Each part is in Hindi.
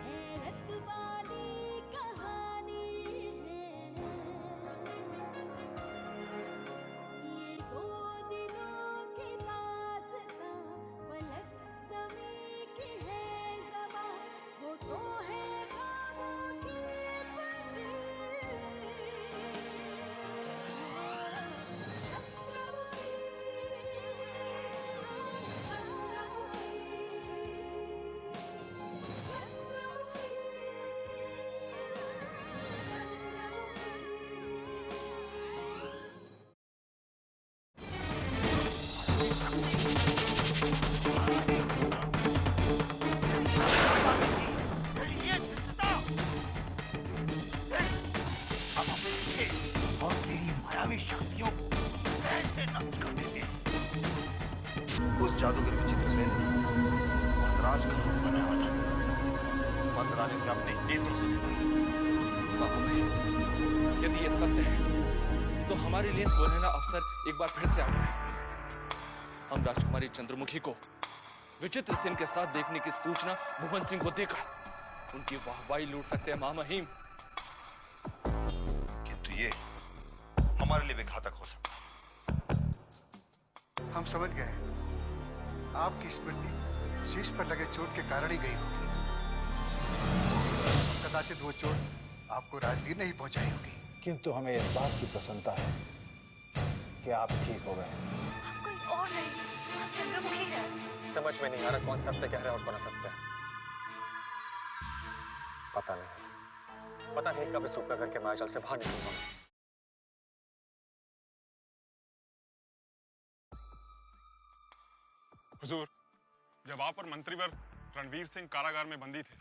हैरत वाली कहानी है ये, दो दिलों की दास्तां, पलक ज़मीं की है ज़बां, वो तो है ख्वाबों की परी। तेरी ये धृष्टता हम अपने और तेरी मायावी शक्तियों को कैसे नष्ट कर देते हैं। उस जादूगर विचित्र सेन ने मंदराज का रूप बनाया था। मंदराने से अपने नेत्रों से देखा। बाबूभाई, यदि ये सत्य है तो हमारे लिए सुनहरा अवसर एक बार फिर से आ गया है। हम राजकुमारी चंद्रमुखी को विचित्र सेन के साथ देखने की सूचना भुवन सिंह को देकर उनकी वाहवाही लूट सकते हैं महामहिम। किंतु ये हमारे लिए भी घातक हो सकता है। हम समझ गए, आपकी स्मृति शीश पर लगे चोट के कारण ही गई होगी। कदाचित वो चोट आपको राजवीर ने ही पहुंचाई होगी। किंतु हमें इस बात की प्रसन्नता है कि आप ठीक हो गए। हम कोई और नहीं, हम चंद्रमुखी हैं। समझ में नहीं आ रहा कौन सत्य कह रहा है और कौन असत्य है। पता नहीं कब इस उपनगर के मायाजाल से बाहर निकलूंगा। हुजूर, जब आप और मंत्रीवर रणवीर सिंह कारागार में बंदी थे,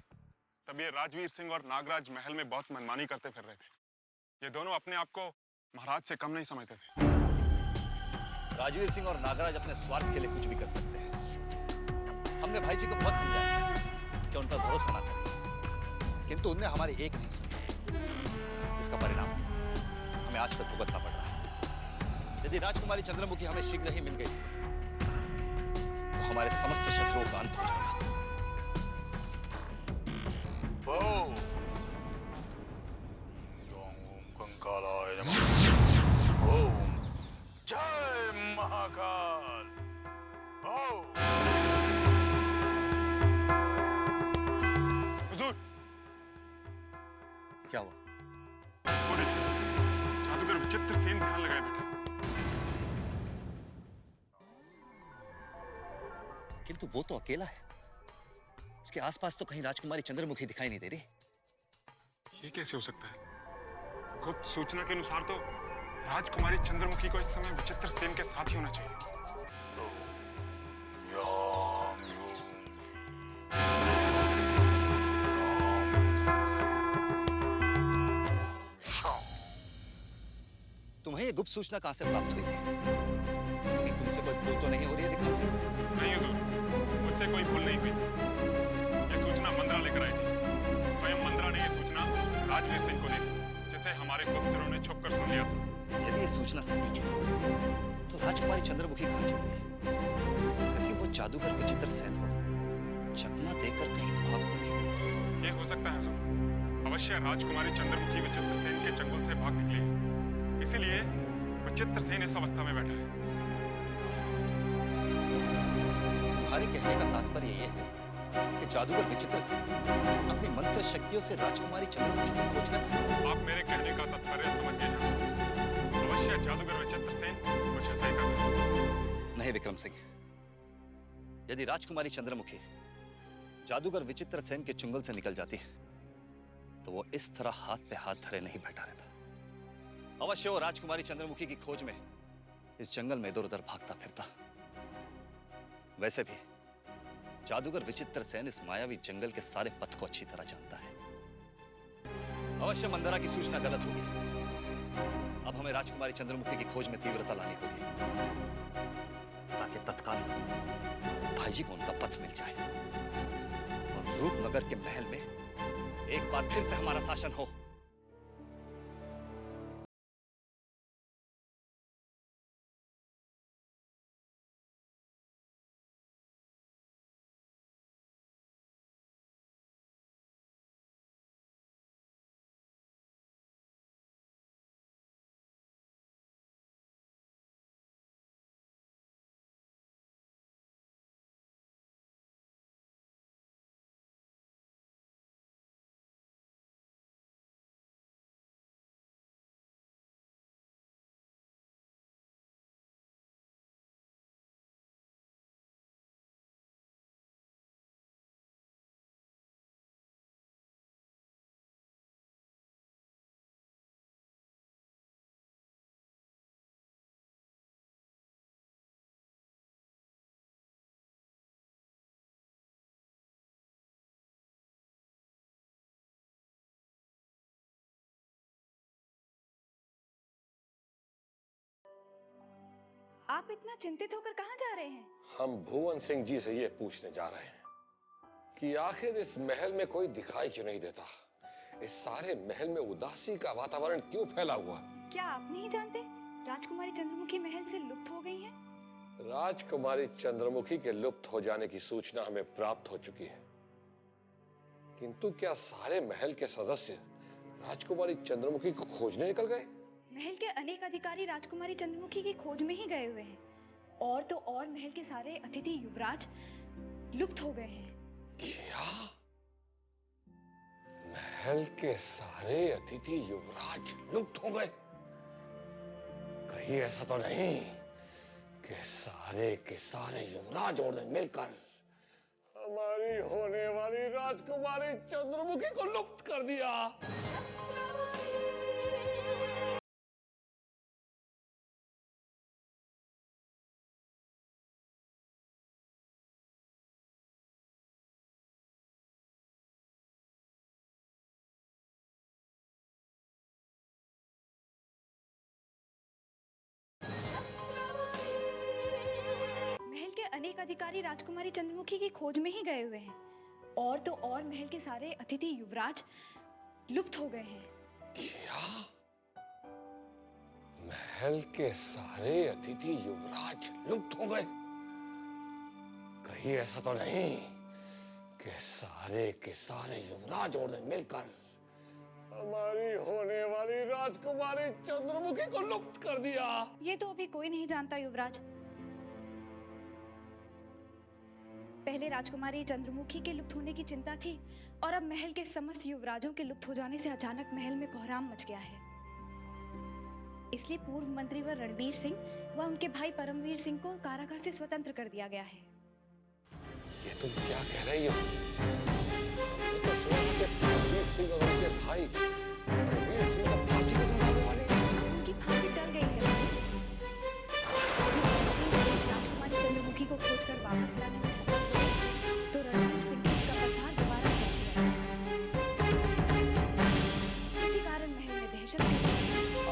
तब ये राजवीर सिंह और नागराज महल में बहुत मनमानी करते फिर रहे थे। ये दोनों अपने आप को महाराज से कम नहीं समझते थे। राजवीर सिंह और नागराज अपने स्वार्थ के लिए कुछ भी कर सकते हैं। हमने भाई जी को बहुत समझाया कि उन पर भरोसा ना करें, किंतु उनने हमारी एक नहीं सुनी। इसका परिणाम हमें आज तक भुगतना पड़ रहा है। यदि राजकुमारी चंद्रमुखी हमें शीघ्र ही मिल गई तो हमारे समस्त शत्रुओं का अंत हो जाएगा। ओम कंकालाय नमः। ओम जय महाकाल। ओम हुजूर, क्या हुआ? वो देखिए, जादूगर विचित्र सेन ध्यान लगाए बैठे। किंतु वो तो अकेला है। उसके आसपास तो कहीं राजकुमारी चंद्रमुखी दिखाई नहीं दे रही। ये कैसे हो सकता है? गुप्त सूचना के अनुसार तो राजकुमारी चंद्रमुखी को इस समय विचित्र सेन के साथ ही होना चाहिए। याम तुम्हें ये गुप्त सूचना कहां से प्राप्त हुई थी? कहीं तुमसे कोई भूल तो नहीं हो रही है विक्रम सिंह? नहीं हुजूर, मुझसे कोई भूल नहीं हुई। ये सूचना मंद्रा लेकर आई थी। स्वयं मंद्रा ने ये सूचना राजवीर सिंह को दी, जिसे हमारे गुप्तचरों ने छुप कर सुन लिया। यदि ये सूचना सटीक है तो राजकुमारी चंद्रमुखी कहां चली गई? कहीं वो जादूगर विचित्र सेन को चकमा देकर कहीं भाग तो नहीं? ये हो सकता है हुजूर। अवश्य राजकुमारी चंद्रमुखी विचित्र सेन के चंगुल से भाग निकली है। इसीलिए विचित्र सेन इस अवस्था में बैठा है। तुम्हारे कहने का तात्पर्य ये है कि जादूगर विचित्र सेन अपनी मंत्र शक्तियों से राजकुमारी चंद्रमुखी की खोज कर रहा है। आप मेरे कहने का तात्पर्य समझ गए हैं। अवश्य जादूगर विचित्र सेन कुछ ऐसा ही कर रहा है। नहीं विक्रम सिंह, यदि राजकुमारी चंद्रमुखी जादूगर विचित्र सेन के चुंगल से निकल जाती है तो वो इस तरह हाथ पे हाथ धरे नहीं बैठा रहता। अवश्य वो राजकुमारी चंद्रमुखी की खोज में इस जंगल में इधर उधर भागता फिरता। वैसे भी जादूगर विचित्र सेन इस मायावी जंगल के सारे पथ को अच्छी तरह जानता है। अवश्य मंदरा की सूचना गलत होगी। अब हमें राजकुमारी चंद्रमुखी की खोज में तीव्रता लानी होगी ताकि तत्काल भाई जी को उनका पथ मिल जाए और रूपनगर के महल में एक बार फिर से हमारा शासन हो। आप इतना चिंतित होकर कहाँ जा रहे हैं? हम भुवन सिंह जी से ये पूछने जा रहे हैं कि आखिर इस महल में कोई दिखाई क्यों नहीं देता? इस सारे महल में उदासी का वातावरण क्यों फैला हुआ? क्या आप नहीं जानते राजकुमारी चंद्रमुखी महल से लुप्त हो गई हैं? राजकुमारी चंद्रमुखी के लुप्त हो जाने की सूचना हमें प्राप्त हो चुकी है, किंतु क्या सारे महल के सदस्य राजकुमारी चंद्रमुखी को खोजने निकल गए? महल के अनेक अधिकारी राजकुमारी चंद्रमुखी की खोज में ही गए हुए हैं। और तो और महल के सारे अतिथि युवराज लुप्त हो गए हैं। क्या? महल के सारे अतिथि युवराज लुप्त हो गए? कहीं ऐसा तो नहीं कि सारे के सारे युवराजों ने मिलकर हमारी होने वाली राजकुमारी चंद्रमुखी को लुप्त कर दिया? महल के अनेक अधिकारी राजकुमारी चंद्रमुखी की खोज में ही गए हुए हैं। और तो और महल के सारे अतिथि युवराज लुप्त हो गए हैं। क्या? महल के सारे अतिथि युवराज लुप्त हो गए? कहीं ऐसा तो नहीं कि सारे के सारे युवराजों ने मिलकर हमारी होने वाली राजकुमारी चंद्रमुखी को लुप्त कर दिया? ये तो अभी कोई नहीं जानता युवराज। पहले राजकुमारी चंद्रमुखी के लुप्त होने की चिंता थी और अब महल के समस्त युवराजों के लुप्त हो जाने से अचानक महल में कोहराम मच गया है। इसलिए पूर्व मंत्रीवर रणवीर सिंह व उनके भाई परमवीर सिंह को कारागार से स्वतंत्र कर दिया गया है। ये तुम क्या कह रही हो? हमने तो सुना कि परमवीर सिंह और उनके भाई परमवीर सिंह को फांसी की सजा होने वाली है। उनकी फांसी टल गई है मुझे। परमवीर सिंह राजकुमारी चंद्रमुखी को खोजकर वापस लाने में सफल हुए तो रणवीर सिंह का पदभार दोबारा सौंप दिया जाएगा। इसी कारण महल में दहशत है।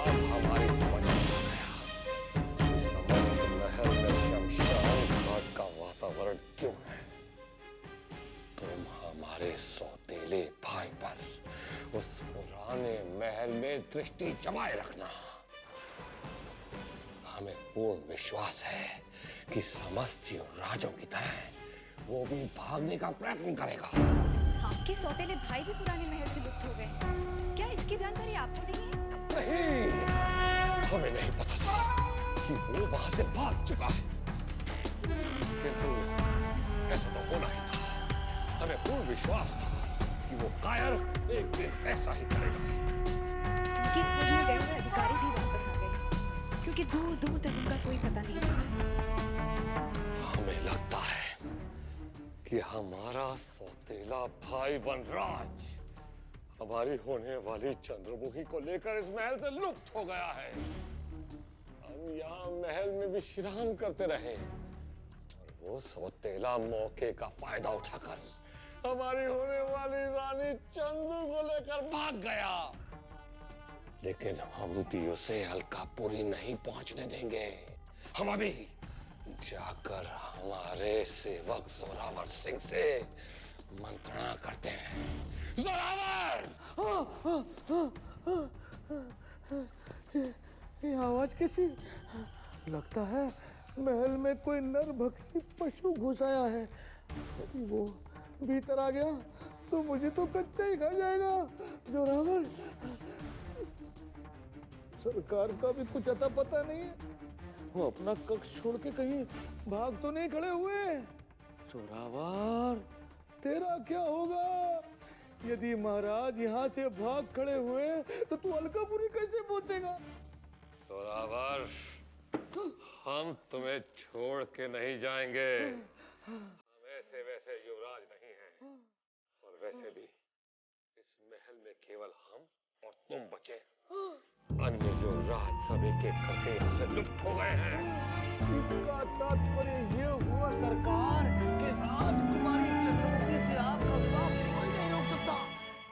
अब हमारी समझ में आ गया कि समस्त महल में शमशान घाट का वातावरण क्यों है। तुम हमारे सौतेले भाई पर उस पुराने महल में दृष्टि जमाए रखना। हमें पूर्ण विश्वास है कि समस्त युवराजों की तरह वो भी भागने का प्रयत्न करेगा। आपके सौतेले भाई भी पुराने महल से लुप्त हो गए। क्या इसकी जानकारी आपको नहीं है? नहीं, हमें नहीं पता था कि वो वहां से भाग चुका है, किंतु ऐसा तो होना ही था। हमें पूर्ण विश्वास था कि वो कायर एक दिन ऐसा ही करेगा। उनकी खोज में गए हुए अधिकारी भी वापस आ गए क्योंकि दूर दूर तक उनका कोई पता नहीं चला। हमें लगता है कि हमारा सौतेला भाई वनराज हमारी होने वाली चंद्रमुखी को लेकर इस महल से लुप्त हो गया है। हम यहाँ महल में विश्राम करते रहे और वो सौतेला मौके का फायदा उठाकर हमारी होने वाली रानी चंदू को लेकर भाग गया। लेकिन हम भी उसे अलकापुरी नहीं पहुंचने देंगे। हम अभी जाकर हमारे सेवक जोरावर सिंह से मंत्रणा करते हैं। जोरावर! ये आवाज कैसी? लगता है महल में कोई नरभक्षी पशु घुस आया है। यदि वो भीतर आ गया तो मुझे तो कच्चा ही खा जाएगा। जोरावर, सरकार का भी कुछ अता पता नहीं है। वो अपना कक्ष छोड़ के कहीं भाग तो नहीं खड़े हुए? जोरावर, तेरा क्या होगा? यदि महाराज यहाँ से भाग खड़े हुए तो तू अलकापुरी कैसे पहुंचेगा? जोरावर, हम तुम्हें छोड़ के नहीं जाएंगे। हम ऐसे वैसे युवराज नहीं हैं। और वैसे भी इस महल में केवल हम और तुम बचे। अन्य युवराज सब एक एक करके यहाँ से लुप्त हो गए हैं। इसका तात्पर्य ये हुआ सरकार कि राजकुमारी चंद्रमुखी से आपका विवाह कोई नहीं रोक सकता,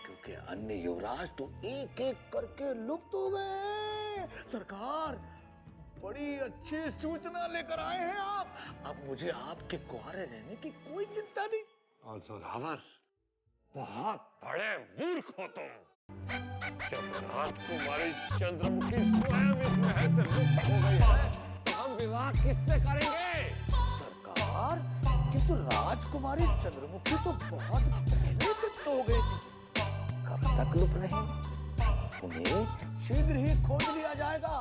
क्योंकि अन्य युवराज तो एक एक करके लुप्त हो गए। सरकार, बड़ी अच्छी सूचना लेकर आए हैं आप। अब मुझे आपके कुंवारे रहने की कोई चिंता नहीं। और जोरावर, बहुत बड़े मूर्ख हो तुम। जब राजकुमारी चंद्रमुखी स्वयं इस महल से लुप्त हो गई है, तो हम विवाह किससे करेंगे? सरकार, किंतु राजकुमारी चंद्रमुखी तो बहुत पहले लुप्त हो गई थी। कब तक लुप्त रहेंगे? उन्हें शीघ्र ही खोज लिया जाएगा,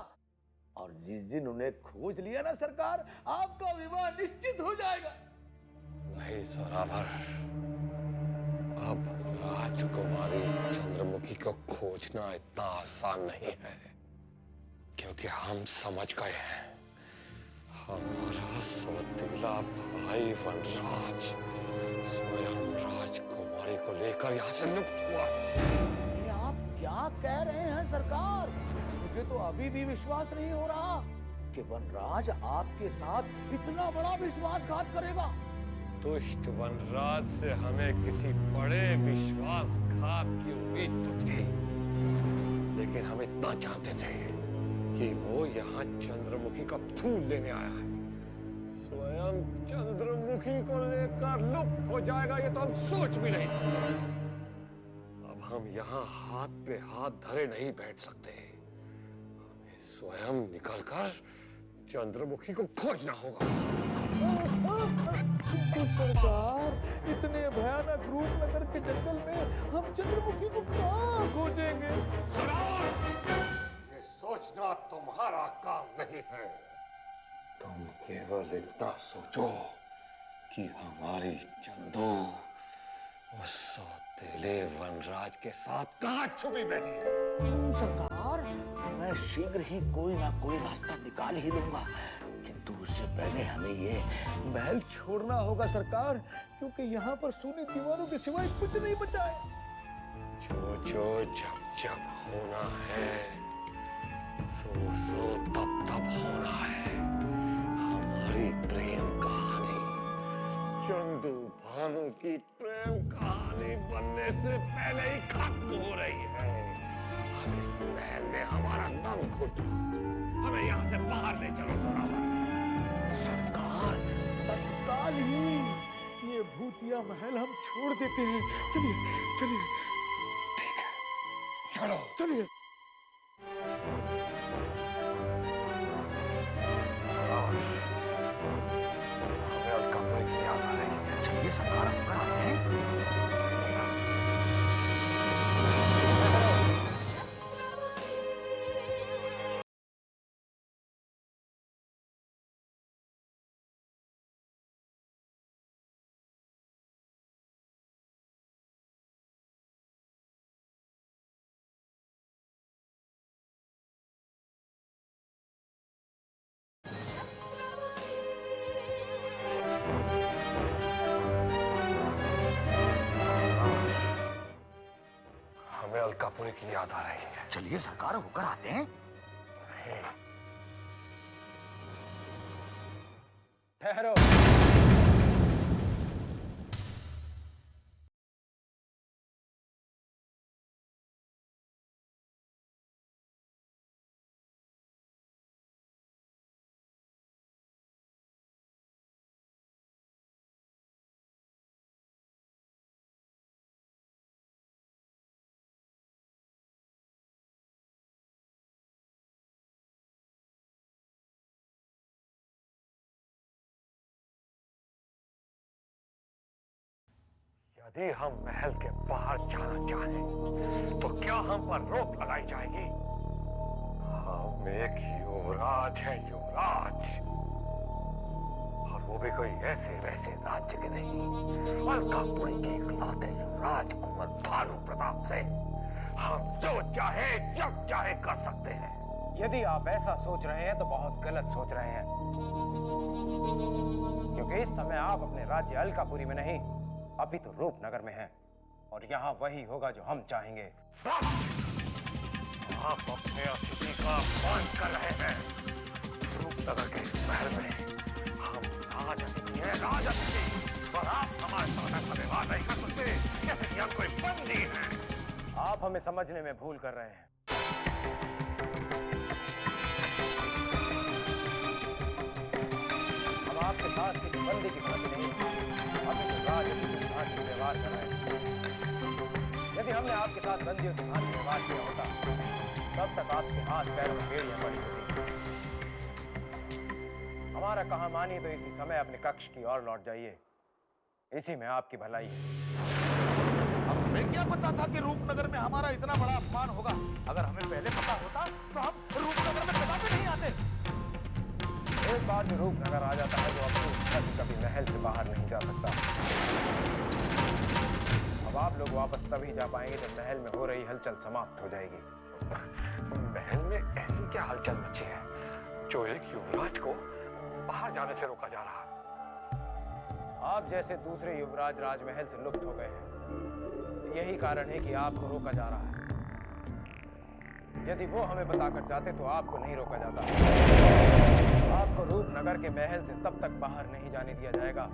और जिस दिन उन्हें खोज लिया ना सरकार, आपका विवाह निश्चित हो जाएगा। नहीं जोरावर, अब राजकुमारी चंद्रमुखी को खोजना इतना आसान नहीं है, क्योंकि हम समझ गए हैं हमारा सौतेला भाई वनराज स्वयं राजकुमारी को लेकर यहाँ से लुप्त हुआ। ये आप क्या कह रहे हैं सरकार? मुझे तो अभी भी विश्वास नहीं हो रहा कि वनराज आपके साथ इतना बड़ा विश्वासघात करेगा। दुष्ट वनराज से हमें किसी बड़े विश्वासघात की उम्मीद तो थी, लेकिन हम इतना जानते थे कि वो यहाँ चंद्रमुखी का फूल लेने आया है। स्वयं चंद्रमुखी को लेकर लुप्त हो जाएगा, ये तो हम सोच भी नहीं सकते। अब हम यहाँ हाथ पे हाथ धरे नहीं बैठ सकते, हमें स्वयं निकलकर चंद्रमुखी को खोजना होगा। तो सरकार, इतने भयानक रूपनगर के जंगल में हम चंद्रमुखी को कहाँ खोजेंगे? ये सोचना तुम्हारा काम नहीं है। तुम केवल इतना सोचो कि हमारी चंदू उस सौतेले वनराज के साथ कहाँ छुपी बैठी है। सरकार, मैं शीघ्र ही कोई ना कोई रास्ता निकाल ही लूंगा, किंतु उससे पहले हमें ये महल छोड़ना होगा सरकार, क्योंकि यहाँ पर सोने दीवारों के सिवाय कुछ नहीं बचा है। जो जब जब होना है, सो तब होना है। हमारी प्रेम कहानी, चंदू भानु की प्रेम कहानी बनने से पहले ही खत्म हो रही है। अब इस महल में हमारा दम घुट रहा, हमें यहाँ से बाहर ले चलो जोरावर। सरकार, तत्काल ही ये भूतिया महल हम छोड़ देते हैं। चलिए चलिए। ठीक है, चलो चलिए। हमें अलकापुरी की याद आ रही है। चलिए सरकार, हम कर आते हैं। हमें अलकापुरी की याद आ रही है। चलिए सरकार, होकर आते हैं। ठहरो। यदि हम महल के बाहर जाना चाहें, तो क्या हम पर रोक लगाई जाएगी? हम एक युवराज हैं, युवराज, और वो भी कोई ऐसे वैसे राज्य के नहीं, अलकापुरी के इकलौते युवराज कुंवर भानु प्रताप से हम जो चाहे जब चाहे कर सकते हैं। यदि आप ऐसा सोच रहे हैं तो बहुत गलत सोच रहे हैं, क्योंकि इस समय आप अपने राज्य अलकापुरी में नहीं, अभी तो रूपनगर में हैं, और यहाँ वही होगा जो हम चाहेंगे। आप अपने अतिथि का अपमान कर रहे हैं। रूपनगर के इस महल में हम राज अतिथि हैं, राज अतिथि, और आप हमारे साथ ऐसा व्यवहार नहीं कर सकते जैसे कि हम कोई बंदी हैं। आप हमें समझने में भूल कर रहे हैं। आपके साथ किसी बंदी की भांति नहीं, अभी तो राज की भांति व्यवहार कर रहे हैं। यदि हमने आपके साथ बंदियों की भांति व्यवहार किया होता, तब तक आपके हाथ पैरों में बेड़ियां पड़ी होती। हमारा कहा मानिए तो इसी समय अपने कक्ष की ओर लौट जाइए, इसी में आपकी भलाई है। हमें क्या पता था कि रूपनगर में हमारा इतना बड़ा अपमान होगा? अगर हमें पहले पता होता तो हम रूपनगर में कदापि नहीं आते। एक बार जो रूपनगर आ जाता है, वो अपनी इच्छा से कभी महल से बाहर नहीं जा सकता। अब आप लोग वापस तभी जा पाएंगे जब महल में हो रही हलचल समाप्त हो जाएगी। महल में ऐसी क्या हलचल मची है जो एक युवराज को बाहर जाने से रोका जा रहा है? आप जैसे दूसरे युवराज राजमहल से लुप्त हो गए हैं, यही कारण है कि आपको रोका जा रहा है। यदि वो हमें बताकर जाते तो आपको नहीं रोका जाता। आपको रूपनगर के महल से तब तक बाहर नहीं जाने दिया जाएगा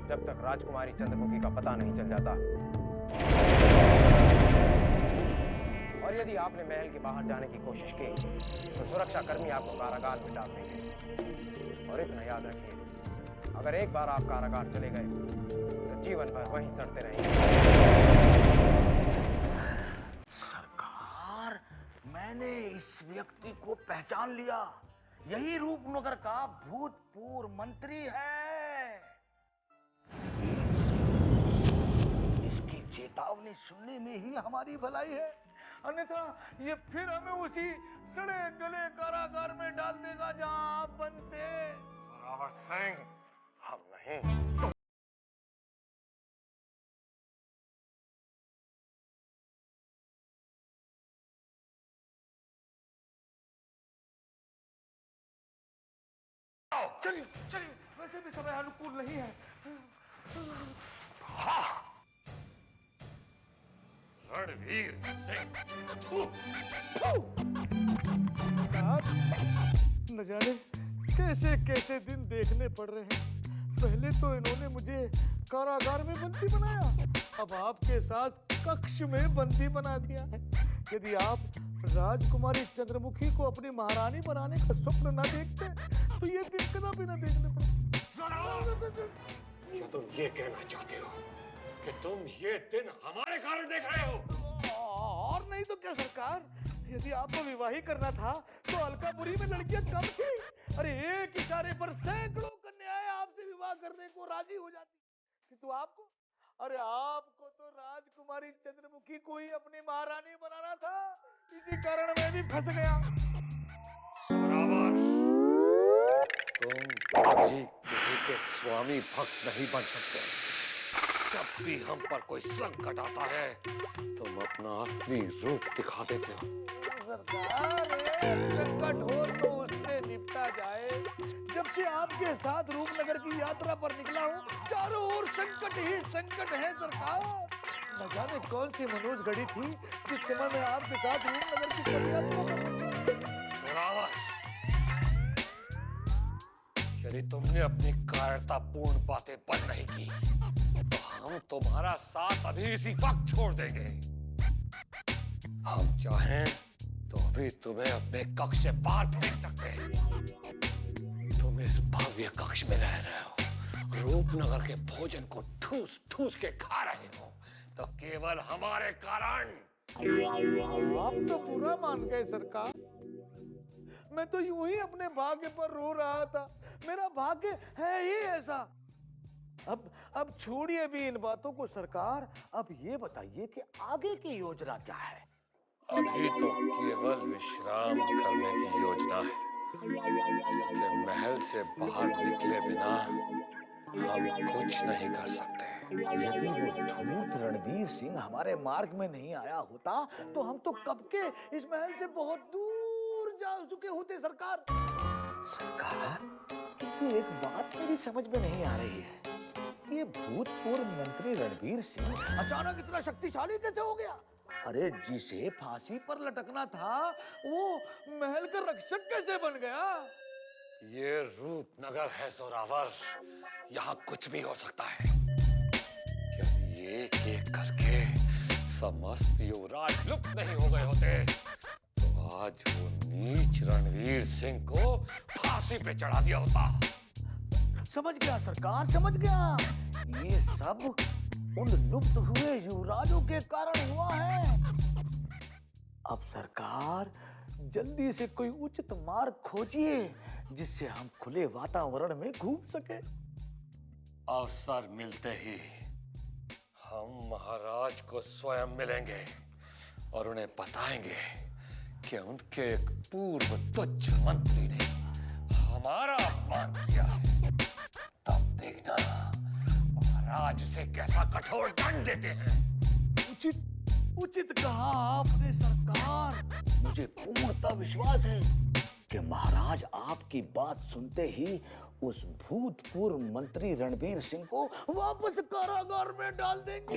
जब तक राजकुमारी चंद्रमुखी का पता नहीं चल जाता। और यदि आपने महल के बाहर जाने की कोशिश की तो सुरक्षा कर्मी आपको कारागार में डाल देंगे। और इतना याद रखिए, अगर एक बार आप कारागार चले गए तो जीवन भर वहीं सड़ते रहेंगे। सरकार, मैंने इस व्यक्ति को पहचान लिया। यही रूपनगर का भूतपूर्व मंत्री है। इसकी चेतावनी सुनने में ही हमारी भलाई है, अन्यथा ये फिर हमें उसी सड़े गले कारागार में डाल देगा जहां आप बनते। जोरावर सिंह, हम नहीं। चलिए चलिए, वैसे भी समय अनुकूल नहीं है। रणवीर सिंह, न जाने कैसे कैसे दिन देखने पड़ रहे हैं। पहले तो इन्होंने मुझे कारागार में बंदी बनाया, अब आपके साथ कक्ष में बंदी बना दिया है। यदि आप राजकुमारी चंद्रमुखी को अपनी महारानी बनाने का स्वप्न न देखते तो ये दिन कदापि न देखने पड़ते। क्या तुम ये कहना चाहते हो कि तुम ये दिन हमारे कारण देख रहे हो? और नहीं तो क्या सरकार, यदि आपको विवाह करना था तो अलकापुरी में लड़कियां कम थी। अरे एक इशारे पर सैकड़ों कन्याएं आपसे विवाह करने को राजी हो जाती, किंतु आपको, अरे आपको तो राजकुमारी चंद्रमुखी को ही अपनी महारानी बनाना था। इसी कारण मैं भी फंस गया। जोरावर, तुम कभी किसी के स्वामी भक्त नहीं बन सकते। जब भी हम पर कोई संकट आता है तुम अपना असली रूप दिखा देते हो। सरकार, संकट हो तो उससे निपटा जाए। जब से आपके साथ रूपनगर की यात्रा पर निकला हूँ, चारों ओर संकट ही संकट है सरकार। न जाने कौन सी मनोज घड़ी थी जिस समय मैं आपके साथ रूपनगर की पदयात्रा पर। जोरावर, यदि तुमने अपनी कायरतापूर्ण बातें बंद नहीं की तो हम तुम्हारा साथ अभी इसी वक्त छोड़ देंगे। हम चाहें तो अभी तुम्हें अपने कक्ष से बाहर फेंक सकते हैं। तुम इस भव्य कक्ष में रह रहे हो, रूपनगर के भोजन को ठूस ठूस के खा रहे हो, तो केवल हमारे कारण। आप तो बुरा मान गए सरकार। मैं तो यूं ही अपने भाग्य पर रो रहा था। मेरा भाग्य है ही ऐसा। अब छोड़िए भी इन बातों को सरकार। अब ये बताइए कि आगे की योजना क्या है? अभी तो केवल विश्राम करने की योजना है, क्योंकि महल से बाहर निकले बिना हम कुछ नहीं कर सकते। यदि वो धूर्त रणवीर सिंह हमारे मार्ग में नहीं आया होता तो हम तो कब के इस महल से बहुत दूर जा चुके होते सरकार। सरकार, किंतु एक बात मेरी समझ में नहीं आ रही है, ये भूतपूर्व मंत्री रणवीर सिंह अचानक इतना शक्तिशाली कैसे हो गया? अरे जिसे फांसी पर लटकना था वो महल का रक्षक कैसे बन गया? ये रूपनगर है जोरावर, यहाँ कुछ भी हो सकता है। यदि एक एक करके समस्त युवराज लुप्त नहीं हो गए होते तो आज वो नीच रणवीर सिंह को फांसी पे चढ़ा दिया होता। समझ गया सरकार, समझ गया। ये सब उन लुप्त हुए युवराजों के कारण हुआ है। अब सरकार जल्दी से कोई उचित मार्ग खोजिए जिससे हम खुले वातावरण में घूम सके। अवसर मिलते ही हम महाराज को स्वयं मिलेंगे और उन्हें बताएंगे कि उनके एक पूर्व तुच्छ मंत्री ने हमारा अपमान किया है। तब देखना महाराज से कैसा कठोर दंड देते हैं। उचित कहा आपने सरकार। मुझे पूर्णतः विश्वास है कि महाराज आपकी बात सुनते ही उस भूतपूर्व मंत्री रणवीर सिंह को वापस कारागार में डाल देंगे।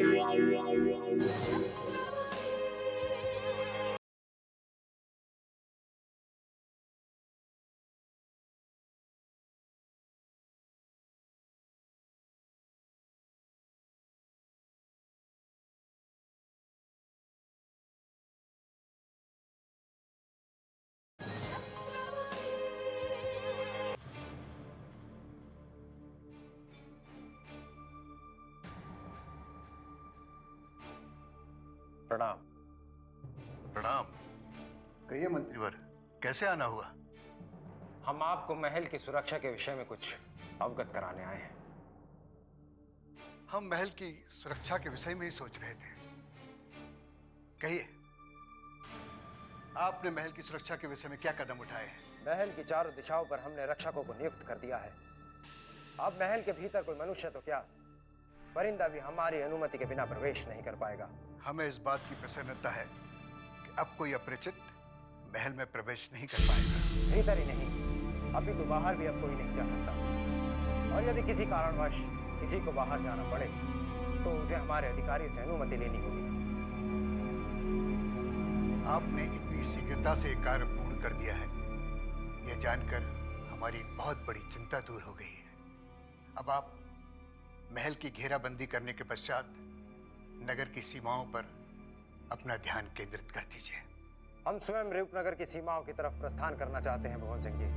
प्रणाम। प्रणाम। कहिए मंत्रीवर, कैसे आना हुआ? हम आपको महल की सुरक्षा के विषय में कुछ अवगत कराने आए हैं। हम महल की सुरक्षा के विषय में ही सोच रहे थे। कहिए, आपने महल की सुरक्षा के विषय में क्या कदम उठाए हैं? महल की चारों दिशाओं पर हमने रक्षकों को नियुक्त कर दिया है। अब महल के भीतर कोई मनुष्य तो क्या, परिंदा भी हमारी अनुमति के बिना प्रवेश नहीं कर पाएगा। हमें इस बात की प्रसन्नता है कि अब कोई अपरिचित महल में प्रवेश नहीं कर पाएगा। भीतर ही नहीं, अभी तो बाहर भी अब कोई नहीं जा सकता। और यदि किसी कारणवश किसी को बाहर जाना पड़े तो उसे हमारे अधिकारियों से अनुमति लेनी होगी। आपने इतनी शीघ्रता से एक कार्य पूर्ण कर दिया है, यह जानकर हमारी बहुत बड़ी चिंता दूर हो गई है। अब आप महल की घेराबंदी करने के पश्चात नगर की सीमाओं पर अपना ध्यान केंद्रित कर दीजिए। हम स्वयं रूपनगर की सीमाओं की तरफ प्रस्थान करना चाहते हैं भुवन सिंह जी,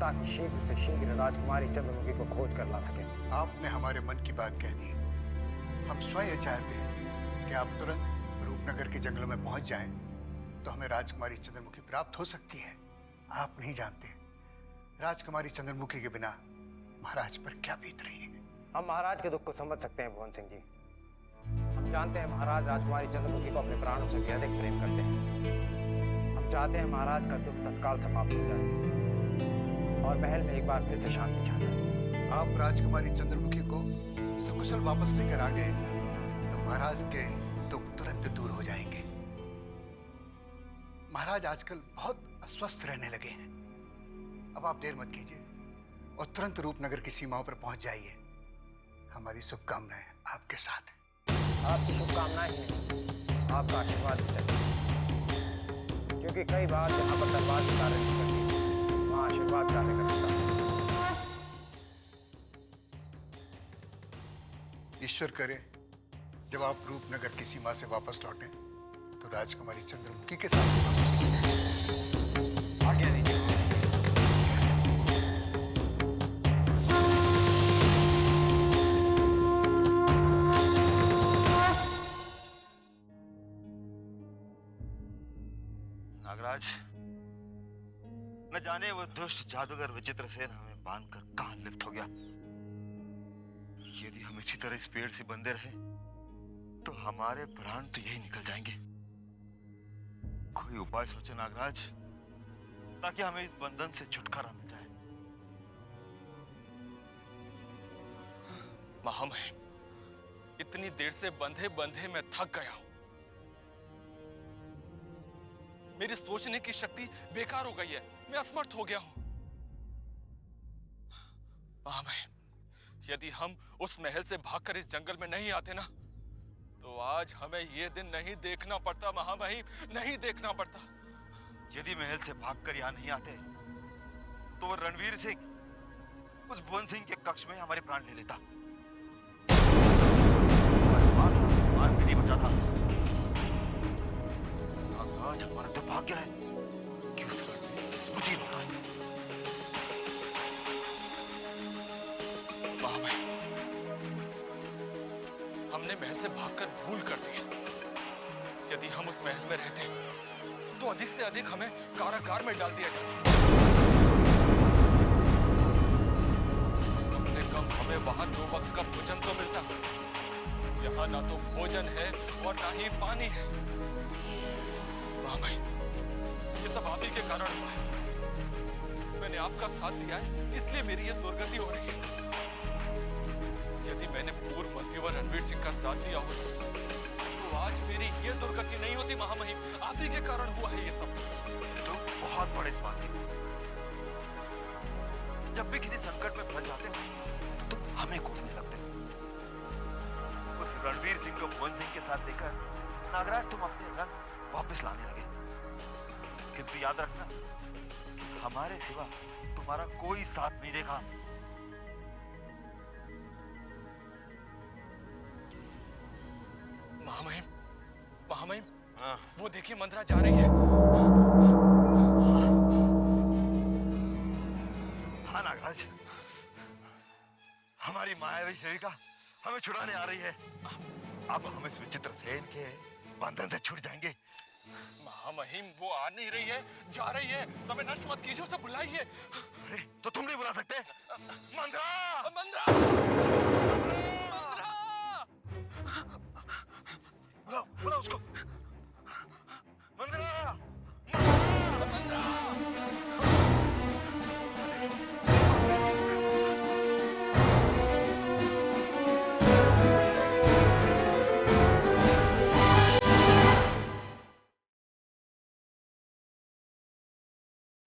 ताकि शीघ्र से शीघ्र राजकुमारी चंद्रमुखी को खोज कर ला सके। आपने हमारे मन की बात कह दी। हम स्वयं चाहते हैं कि आप तुरंत रूपनगर के जंगलों में पहुंच जाएं, तो हमें राजकुमारी चंद्रमुखी प्राप्त हो सकती है। आप नहीं जानते राजकुमारी चंद्रमुखी के बिना महाराज पर क्या बीत रही है। हम महाराज के दुख को समझ सकते हैं भुवन सिंह जी। हम जानते हैं महाराज राजकुमारी चंद्रमुखी को अपने प्राणों से भी अधिक प्रेम करते हैं। हम चाहते हैं महाराज का दुख तत्काल समाप्त हो जाए और महल में एक बार फिर से शांति छा जाए। आप राजकुमारी चंद्रमुखी को सकुशल वापस लेकर आ गए तो महाराज के दुख तुरंत दूर हो जाएंगे। महाराज आजकल बहुत अस्वस्थ रहने लगे हैं। अब आप देर मत कीजिए और तुरंत रूपनगर की सीमाओं पर पहुंच जाइए। हमारी शुभकामनाएं आपके साथ हैं। आपकी शुभकामनाएं ही नहीं, आपका आशीर्वाद भी चाहिए, क्योंकि कई बार जहाँ पर तलवार की कार्य नहीं करती, वहाँ आशीर्वाद कार्य करता है। ईश्वर करे जब आप रूपनगर की सीमा से वापस लौटें तो राजकुमारी चंद्रमुखी के साथ वापस लौटें। आज्ञा दीजिए। नागराज, न जाने वो दुष्ट जादूगर विचित्रसेन हमें बांधकर कहां लिप्त हो गया। यदि हम इसी तरह इस पेड़ से बंधे रहे तो हमारे प्राण तो यही निकल जाएंगे। कोई उपाय सोचे नागराज, ताकि हमें इस बंधन से छुटकारा मिल जाए। महामहिम, इतनी देर से बंधे बंधे मैं थक गया हूं। मेरी सोचने की शक्ति बेकार हो गई है, मैं असमर्थ हो गया हूं। महामहिम, यदि हम उस महल से भागकर इस जंगल में नहीं आते ना, तो आज हमें यह दिन नहीं देखना पड़ता। महामहिम, नहीं देखना पड़ता। यदि महल से भागकर यहाँ नहीं आते तो वो रणवीर सिंह उस भुवन सिंह के कक्ष में हमारे प्राण ले लेता। मार भी नहीं बचा था। आज हमारा दुर्भाग्य है कि उस रणवीर स्मृति होता है। हमने महल से भागकर भूल कर दी। यदि हम उस महल में रहते तो अधिक से अधिक हमें कारागार में डाल दिया जाता। कम से कम हमें वहां 2 वक्त का भोजन तो मिलता। यहाँ ना तो भोजन है और ना ही पानी है। भाई, ये सब आप ही के कारण हुआ है। मैंने आपका साथ दिया है, इसलिए मेरी ये दुर्गति हो रही है। यदि मैंने पूर्व मंत्री व रणवीर सिंह का साथ दिया होता तो आज मेरी ये दुर्गति नहीं होती। महामहिम, आप ही के कारण हुआ है ये सब। तो बहुत बड़े इस बात की। जब भी किसी संकट में फंस जाते हो तो हमें कोसने लगते हो। उस रणवीर सिंह को भुवन सिंह के साथ देकर नागराज तुम अपने रंग वापस लाने लगे। किंतु याद रखना, हमारे सिवा तुम्हारा कोई साथ नहीं देगा। महामहिम, महामहिम, वो देखिए मंत्रा जा रही है। हाँ नागराज, हमारी मायावी सेविका हमें छुड़ाने आ रही है। अब हम इस विचित्र सेन के बंधन से छूट जाएंगे। महामहिम, वो आ नहीं रही है, जा रही है। समय नष्ट मत कीजिए, उसे बुलाइए। अरे तो तुम नहीं बुला सकते? मंत्रा! मंत्रा! मंत्रा! बुलाओ, बुलाओ उसको। मंत्रा! मंत्रा!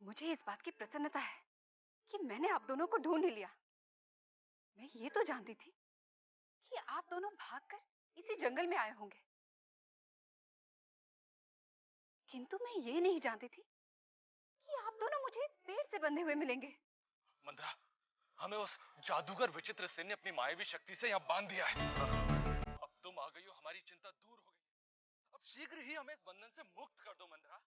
मुझे इस बात की प्रसन्नता है कि मैंने आप दोनों को ढूंढ लिया। मैं ये तो जानती थी कि आप दोनों भागकर इसी जंगल में आए होंगे, किंतु मैं ये नहीं जानती थी कि आप दोनों मुझे इस पेड़ से बंधे हुए मिलेंगे। मंत्रा, हमें उस जादूगर विचित्र सेन ने अपनी मायावी शक्ति से यहाँ बांध दिया है। अब तुम आ गई हो, हमारी चिंता दूर हो गई। अब शीघ्र ही हमें इस बंधन से मुक्त कर दो मंत्रा।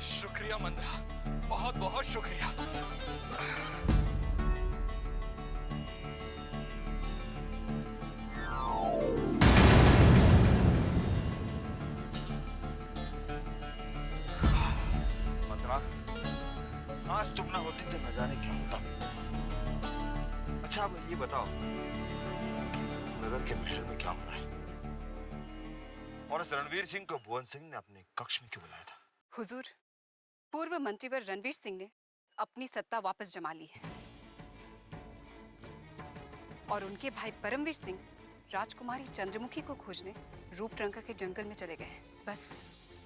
शुक्रिया मंत्रा, बहुत बहुत शुक्रिया। मंत्रा, आज तुम ना होती तो न जाने क्या होता। अच्छा अब ये बताओ कि नगर के महल में क्या हो रहा है और इस रणवीर सिंह को भुवन सिंह ने अपने कक्ष में क्यों बुलाया था? हुजूर, पूर्व मंत्रीवर रणवीर सिंह ने अपनी सत्ता वापस जमा ली है और उनके भाई परमवीर सिंह राजकुमारी चंद्रमुखी को खोजने रूपरंका के जंगल में चले गए हैं। बस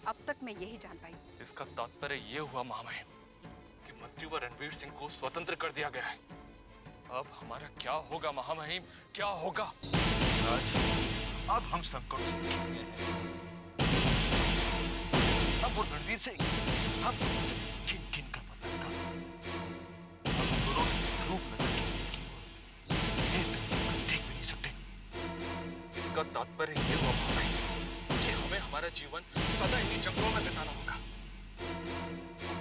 अब तक मैं यही जान पाई। इसका तात्पर्य ये हुआ महामहिम कि मंत्रीवर रणवीर सिंह को स्वतंत्र कर दिया गया है। अब हमारा क्या होगा महामहिम, क्या होगा? अब हम संकट से निकल गए हैं। अब वो रणवीर सिंह हम किन किन का पता लगा। हम दोनों रूपनगर की देख भी नहीं सकते। इसका तात्पर्य ये हुआ महामहिम कि हमें हमारा जीवन सदा इन्हीं जंगलों में बिताना होगा।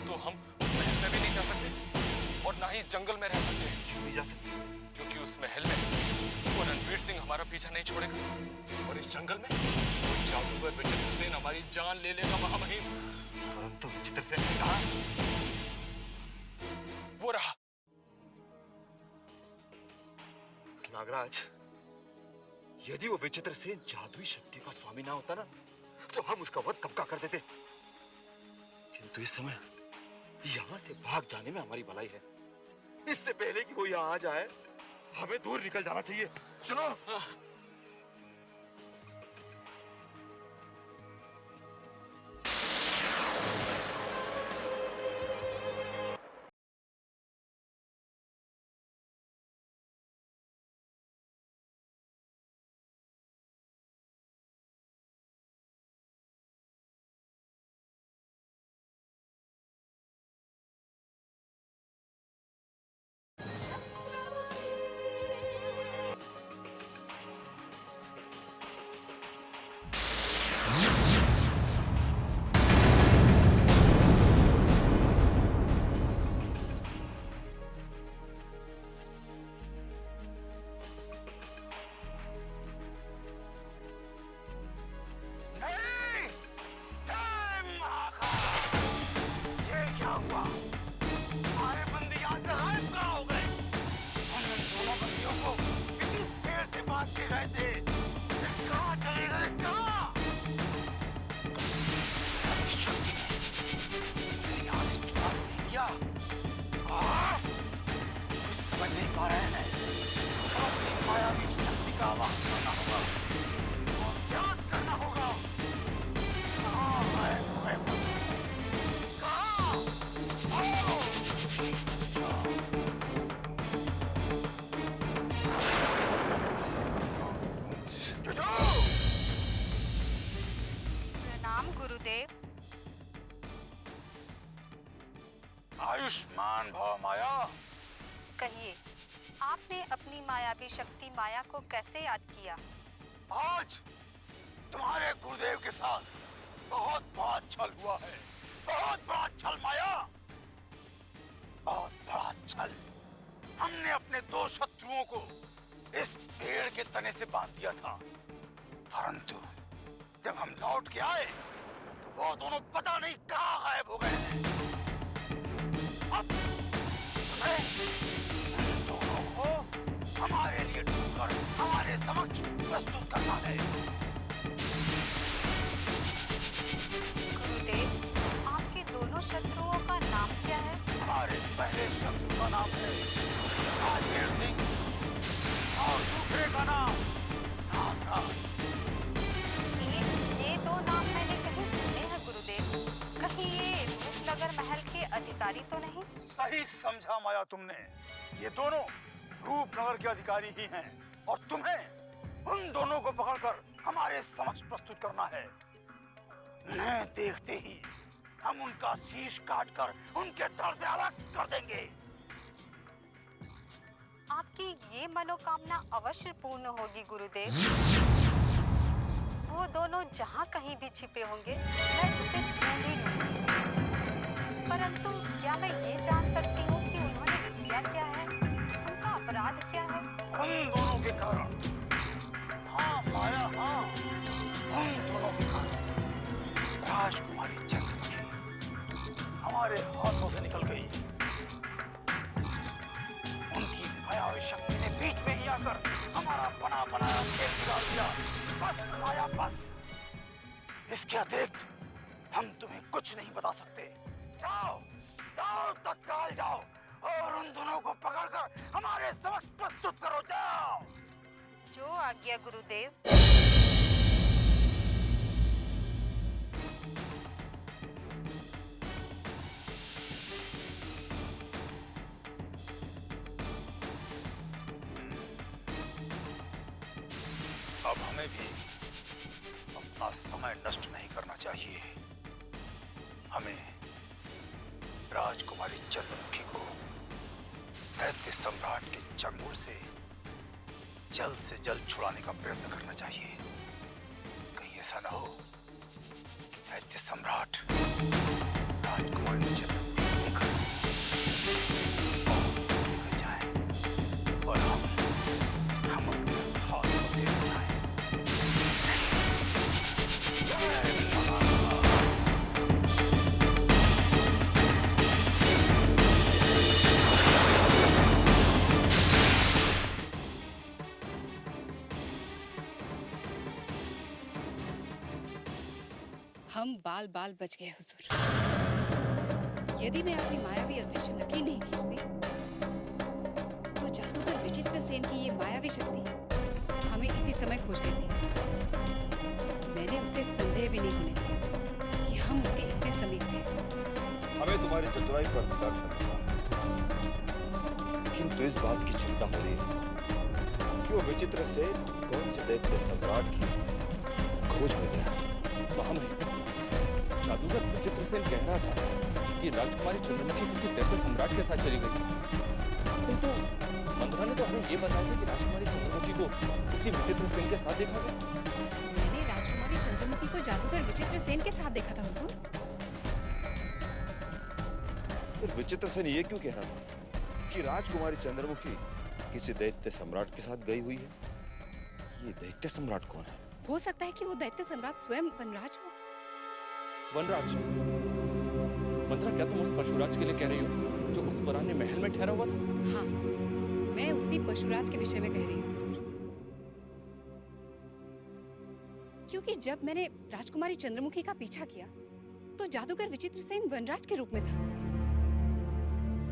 तो हम उस महल में भी नहीं जा सकते और ना ही इस जंगल में रह सकते। क्यों नहीं जा सकते? क्योंकि उस महल में वो रणवीर सिंह हमारा पीछा नहीं छोड़ेगा और इस जंगल में वो जादूगर विचित्र सेन हमारी जान ले लेगा महामहिम। परंतु विचित्र सेन ने कहा, वो रहा। नागराज, यदि वो विचित्र सेन जादुई शक्ति का स्वामी ना होता ना तो हम उसका वध कब का कर देते। किंतु इस समय यहाँ से भाग जाने में हमारी भलाई है। इससे पहले कि वो यहाँ आ जाए हमें दूर निकल जाना चाहिए। सुनो, पा रहे हैं तो अपनी मायावी शक्ति का आवाहन करना होगा और याद करना होगा। कहाँ है तुम्हें पता? कहाँ? आओ! प्रणाम गुरुदेव। आयुष्मान भव माया। कहिए, आपने अपनी मायावी शक्ति माया को कैसे याद किया? आज तुम्हारे गुरुदेव के साथ बहुत बड़ा छल हुआ है। बहुत बड़ा छल माया, बहुत बड़ा छल। हमने अपने दो शत्रुओं को इस पेड़ के तने से बांध दिया था, परंतु जब हम लौट के आए तो वो दोनों पता नहीं कहाँ गायब हो गए हैं। अब तुम्हें उन दोनों को हमारे लिए ढूंढकर हमारे समक्ष प्रस्तुत करना है। गुरुदेव, आपके दोनों शत्रुओं का नाम क्या है? हमारे पहले शत्रु का नाम है राजवीर सिंह और दूसरे का नाम नागराज। ये दो नाम मैंने कहीं सुने हैं गुरुदेव। कहीं ये रूपनगर महल के अधिकारी तो नहीं? सही समझा माया तुमने। ये दोनों रूपनगर के अधिकारी ही हैं और तुम्हें उन दोनों को पकड़कर हमारे समक्ष प्रस्तुत करना है। उन्हें देखते ही हम उनका शीश काटकर उनके धड़ से अलग कर देंगे। आपकी ये मनोकामना अवश्य पूर्ण होगी गुरुदेव। वो दोनों जहाँ कहीं भी छिपे होंगे मैं उसे ढूंढ ही लूंगी। परंतु क्या मैं ये जान सकती हूँ कि उन्होंने किया क्या है? उनका अपराध क्या है? उन दोनों के कारण। हाँ माया, हाँ, उन दोनों के कारण राजकुमारी चंद्रमुखी हमारे हाथों से निकल गई। उनकी मायावी शक्ति ने बीच में ही आकर हमारा बना बनाया खेल बिगाड़ दिया। बस माया, बस। इसके अतिरिक्त हम तुम्हें कुछ नहीं बता सकते। जाओ, जाओ, तत्काल जाओ और उन दोनों को पकड़कर हमारे समक्ष प्रस्तुत करो। जाओ। जो आज्ञा गुरुदेव। अब हमें भी अपना समय नष्ट नहीं करना चाहिए। हमें राजकुमारी चंद्रमुखी को दैत्य सम्राट के चंगुल से जल्द छुड़ाने का प्रयत्न करना चाहिए। कहीं ऐसा न हो कि दैत्य सम्राट राजकुमारी चंद्रमुखी को लेकर निकल जाए और हम अपने हाथ में दे जाए। हम बाल बाल बच गए हुजूर। यदि मैं अपनी मायावी अदृश्य लकीर नहीं खींचती तो जादूगर विचित्र सेन की ये मायावी शक्ति हमें इसी समय खोज लेती। मैंने उसे संदेह भी नहीं होने दिया कि हम उसके इतने समीप थे। हमें तुम्हारी चतुराई पर विश्वास करना, किंतु इस बात की चिंता हो रही है कि वो विचित्र सेन कौन से दैत्य सम्राट की खोज में गया। जादूगर विचित्र सेन कह रहा था कि राजकुमारी चंद्रमुखी किसी दैत्य सम्राट के साथ चली गई, किंतु मंत्रा ने तो हमें ये बताया था कि राजकुमारी चंद्रमुखी को किसी विचित्र सेन के साथ देखा गया। मैंने राजकुमारी चंद्रमुखी को जादूगर विचित्र सेन के साथ देखा था हुजूर। फिर विचित्र सेन ये क्यों कह रहा था कि राजकुमारी चंद्रमुखी किसी दैत्य सम्राट के साथ गई हुई है? ये दैत्य सम्राट कौन है? हो सकता है कि वो दैत्य सम्राट स्वयं वनराज हो। वनराज? मंत्रा, क्या तुम उस पशुराज के लिए कह रही हो जो उस पुराने महल में ठहरा हुआ था? हाँ, मैं उसी पशुराज के विषय में कह रही हूँ हुजूर। क्योंकि जब मैंने राजकुमारी चंद्रमुखी का पीछा किया तो जादूगर विचित्र सेन वनराज के रूप में था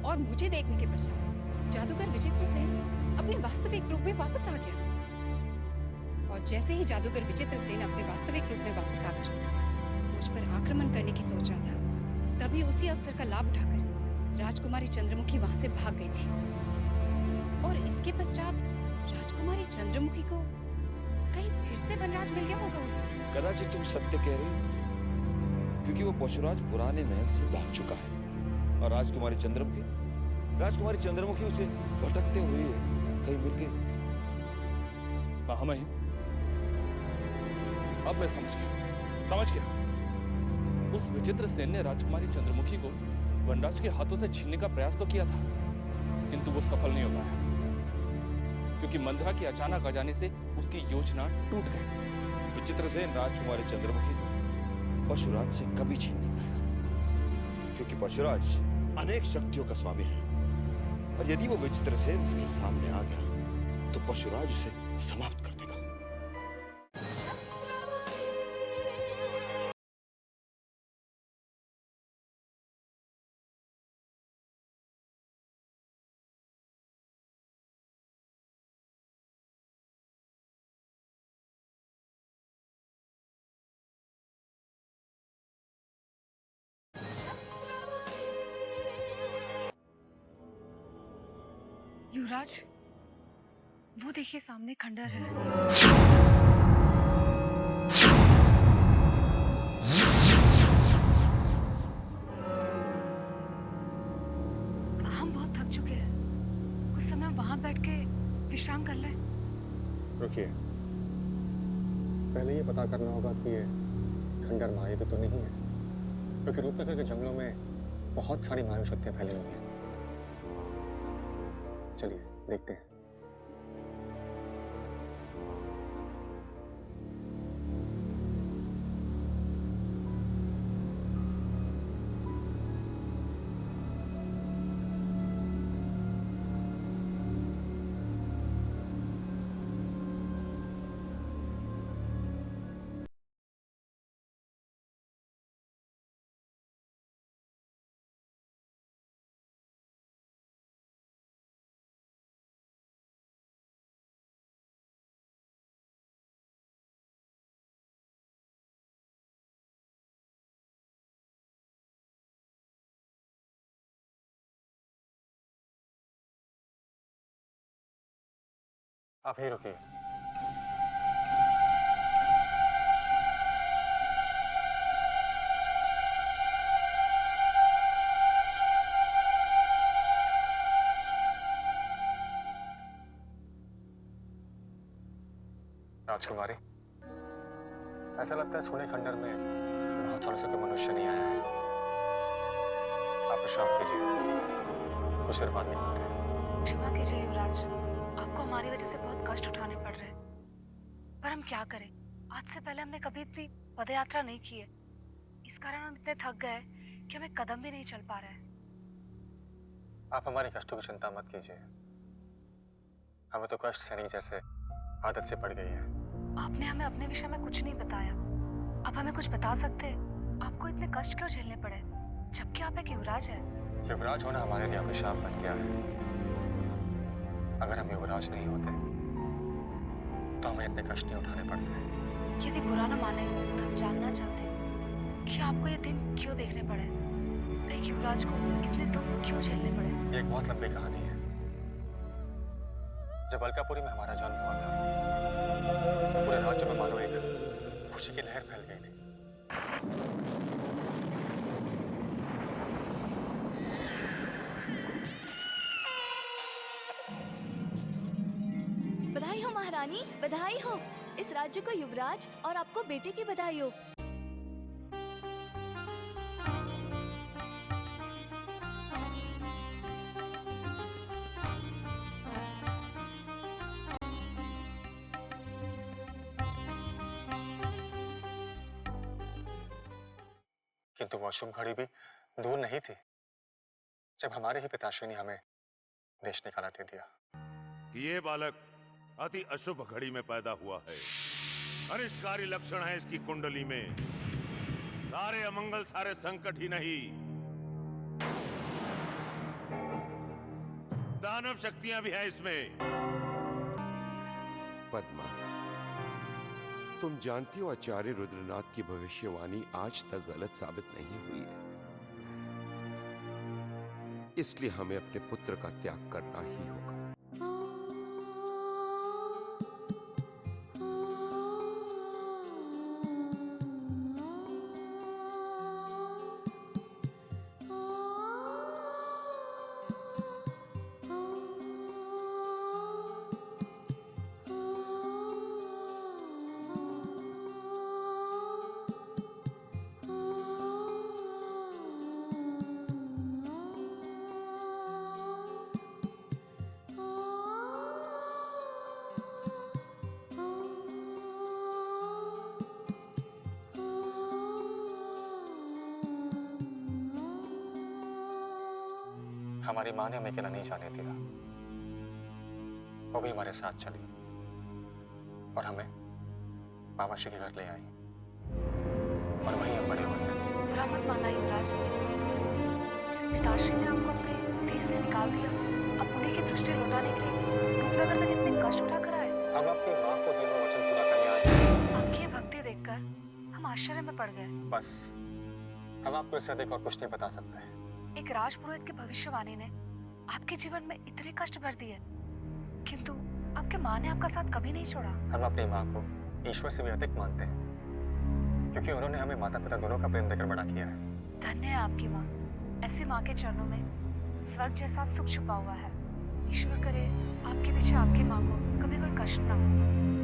और मुझे देखने के पश्चात जादूगर विचित्र सेन अपने वास्तविक रूप में वापस आ गया। और जैसे ही जादूगर विचित्र सेन अपने वास्तविक रूप में वापस आकर मुझ पर आक्रमण करने की सोच रहा था, तभी उसी अवसर का लाभ उठाकर राजकुमारी चंद्रमुखी वहां से भाग गई थी। और इसके पश्चात राजकुमारी चंद्रमुखी को कहीं फिर से वनराज मिल गया होगा उसे। कदाचित तुम सत्य कह रही हो, क्योंकि वो पशुराज पुराने महल से भाग चुका है और राजकुमारी चंद्रमुखी उसे भटकते हुए कहीं मिल गई। महामहिम, अब मैं समझ गया। उस विचित्र सेन ने राजकुमारी चंद्रमुखी को वनराज के हाथों से छीनने का प्रयास तो किया था, किंतु वो सफल नहीं हो पाया, क्योंकि मंदरा के अचानक आ जाने से उसकी योजना टूट गई। विचित्र सेन राजकुमारी चंद्रमुखी को पशुराज से कभी छीन नहीं पाएगा, क्योंकि पशुराज अनेक शक्तियों का स्वामी है, और यदि वो विचित्र सेन उसके सामने आ गया तो पशुराज उसे समाप्त कर देगा। युवराज, वो देखिए सामने खंडर है। हम बहुत थक चुके हैं, कुछ समय वहां बैठ के विश्राम कर लें। रुकिए, पहले ये पता करना होगा कि ये खंडर मायावी तो नहीं है, क्योंकि रूपनगर के जंगलों में बहुत सारी मायावी शक्तियां फैली हुई हैं। चलिए देखते हैं। आप ही रुकिए। राजकुमारी, ऐसा लगता है सोने खंडर में बहुत सालों से कोई मनुष्य नहीं आया है। आप विश्राम कीजिए, कुछ देर बाद निकलते हैं। क्षमा कीजिए युवराज, आपको हमारी वजह से बहुत कष्ट उठाने पड़ रहे हैं, पर हम क्या करें। आज से पहले हमने कभी इतनी पदयात्रा नहीं की है, इस कारण हम इतने थक गए कि हमें कदम भी नहीं चल पा रहा है। आप हमारे कष्टों की चिंता मत कीजिए, हमें तो कष्ट सहने जैसे आदत से पड़ गई है। आपने हमें अपने विषय में कुछ नहीं बताया, आप हमें कुछ बता सकते? आपको इतने कष्ट क्यों झेलने पड़े, जबकि आप एक युवराज है? युवराज होना हमारे लिए अभिशाप बन गया है। अगर हम युवराज नहीं होते तो हमें इतने कष्ट नहीं उठाने पड़ते। यदि बुरा न माने तो हम जानना चाहते हैं कि आपको ये दिन क्यों देखने पड़े और एक युवराज को इतने दुख क्यों झेलने पड़े? ये एक बहुत लंबी कहानी है। जब अलकापुरी में हमारा जन्म हुआ था तो पूरे राज्य में मानो एक खुशी की लहर फैल गई थी। बधाई हो महारानी, बधाई हो। इस राज्य को युवराज और आपको बेटे की बधाई हो। किंतु वो अशुभ घड़ी भी दूर नहीं थी जब हमारे ही पिताश्री ने हमें देश निकाला दे दिया। ये बालक अति अशुभ घड़ी में पैदा हुआ है। अनिष्कारी लक्षण है इसकी कुंडली में। सारे अमंगल, सारे संकट ही नहीं, दानव शक्तियां भी है इसमें। पद्मा, तुम जानती हो आचार्य रुद्रनाथ की भविष्यवाणी आज तक गलत साबित नहीं हुई है, इसलिए हमें अपने पुत्र का त्याग करना ही होगा। हमारी माँ ने हमें अकेला नहीं जाने दिया, वो भी हमारे साथ चली और हमें मामाश्री के घर ले आई और वहीं हम बड़े हुए हैं। बुरा मत माना युवराज, जिस पिताश्री ने आपको अपने देश से निकाल दिया, अब उन्हीं की दृष्टि लौटाने के लिए रूपनगर तक इतने कष्ट उठा कर आए। हम अपनी माँ को दिए हुए वचन पूरा करने आए। आपकी ये भक्ति देखकर हम आश्चर्य में पड़ गए। बस हम आपको इससे अधिक और कुछ नहीं बता सकते हैं। एक राजपुरोहित की भविष्यवाणी ने आपके जीवन में इतने कष्ट भर दिए, किंतु आपके माँ ने आपका साथ कभी नहीं छोड़ा। हम अपनी माँ को ईश्वर से भी अधिक मानते हैं, क्योंकि उन्होंने हमें माता पिता दोनों का प्रेम देकर बड़ा किया है। धन्य है आपकी माँ। ऐसी माँ के चरणों में स्वर्ग जैसा सुख छुपा हुआ है। ईश्वर करे आपके पीछे आपकी माँ को कभी कोई कष्ट ना हो।